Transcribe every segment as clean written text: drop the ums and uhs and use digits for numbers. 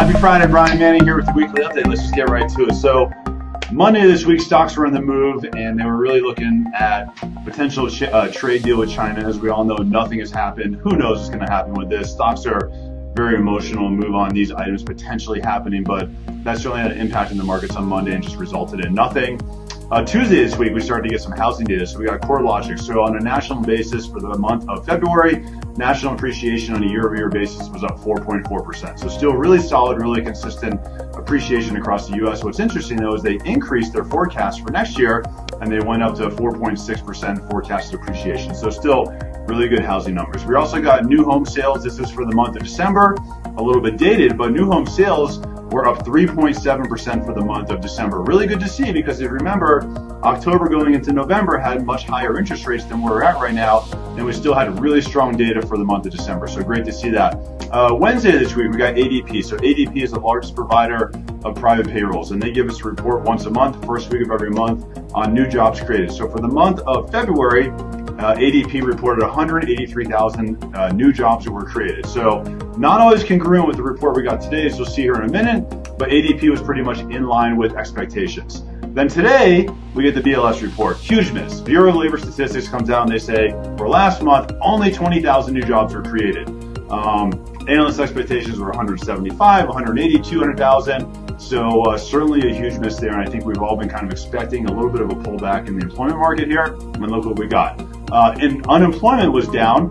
Happy Friday, Brian Manning here with the weekly update. Let's just get right to it. So Monday this week, stocks were on the move, and they were really looking at potential trade deal with China. As we all know, nothing has happened. Who knows what's going to happen with this? Stocks are very emotional and move on these items potentially happening, but that certainly had an impact in the markets on Monday and just resulted in nothing. Tuesday this week, we started to get some housing data. So we got CoreLogic. So on a national basis for the month of February, national appreciation on a year-over-year basis was up 4.4%. So still really solid, really consistent appreciation across the U.S. What's interesting, though, is they increased their forecast for next year, and they went up to 4.6% forecasted appreciation. So still really good housing numbers. We also got new home sales. This is for the month of December, a little bit dated, but new home sales were up 3.7% for the month of December. Really good to see, because if you remember, October going into November had much higher interest rates than where we're at right now, and we still had really strong data for the month of December. So great to see that. Wednesday this week, we got ADP. So ADP is the largest provider of private payrolls, and they give us a report once a month, first week of every month, on new jobs created. So for the month of February, ADP reported 183,000 new jobs that were created. So not always congruent with the report we got today, as you'll see here in a minute, but ADP was pretty much in line with expectations. Then today, we get the BLS report. Huge miss. Bureau of Labor Statistics comes out and they say, for last month, only 20,000 new jobs were created. Analyst expectations were 175, 180, 200,000. So certainly a huge miss there, and I think we've all been kind of expecting a little bit of a pullback in the employment market here, and look what we got. And unemployment was down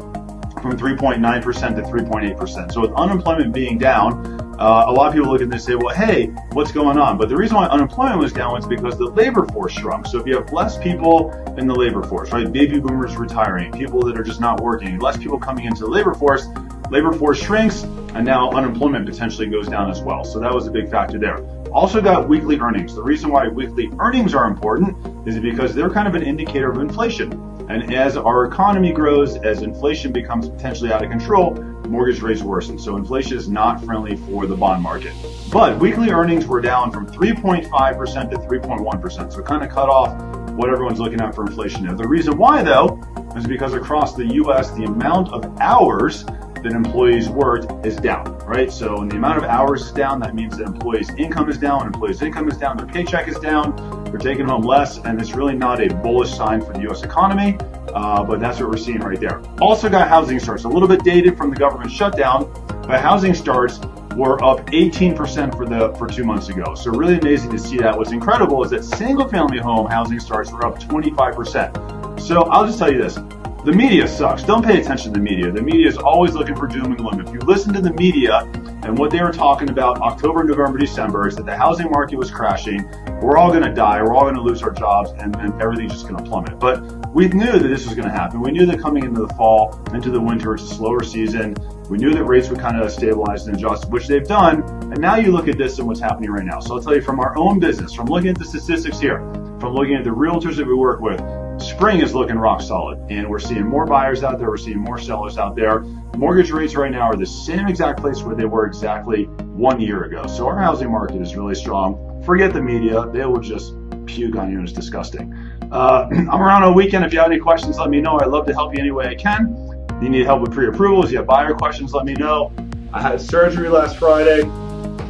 from 3.9% to 3.8%. So with unemployment being down, a lot of people look at this and say, well, hey, what's going on? But the reason why unemployment was down was because the labor force shrunk. So if you have less people in the labor force, right, baby boomers retiring, people that are just not working, less people coming into the labor force shrinks, and now unemployment potentially goes down as well. So that was a big factor there. Also got weekly earnings. The reason why weekly earnings are important is because they're kind of an indicator of inflation. And as our economy grows, as inflation becomes potentially out of control, mortgage rates worsen. So inflation is not friendly for the bond market. But weekly earnings were down from 3.5% to 3.1%. So kind of cut off what everyone's looking at for inflation there. The reason why, though, is because across the U.S., the amount of hours that employees worked is down, right? So when the amount of hours is down, that means that employees' income is down. When employees' income is down, their paycheck is down. They're taking home less, and it's really not a bullish sign for the U.S. economy, but that's what we're seeing right there. Also got housing starts, a little bit dated from the government shutdown, but housing starts were up 18% for 2 months ago. So really amazing to see that. What's incredible is that single-family home housing starts were up 25%. So I'll just tell you this. The media sucks. Don't pay attention to the media. The media is always looking for doom and gloom. If you listen to the media and what they were talking about October, November, December is that the housing market was crashing, we're all going to die, we're all going to lose our jobs, and everything's just going to plummet. But we knew that this was going to happen. We knew that coming into the fall, into the winter, it's a slower season. We knew that rates would kind of stabilize and adjust, which they've done. And now you look at this and what's happening right now. So I'll tell you from our own business, from looking at the statistics here, from looking at the realtors that we work with, spring is looking rock solid, and we're seeing more buyers out there. We're seeing more sellers out there. Mortgage rates right now are the same exact place where they were exactly 1 year ago. So our housing market is really strong. Forget the media. They will just puke on you. It's disgusting. I'm around on the weekend. If you have any questions, let me know. I'd love to help you any way I can. If you need help with pre-approvals, you have buyer questions, let me know. I had surgery last Friday.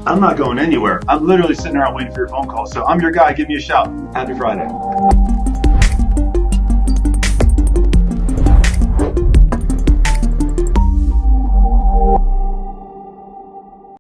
I'm not going anywhere. I'm literally sitting around waiting for your phone call. So I'm your guy. Give me a shout. Happy Friday.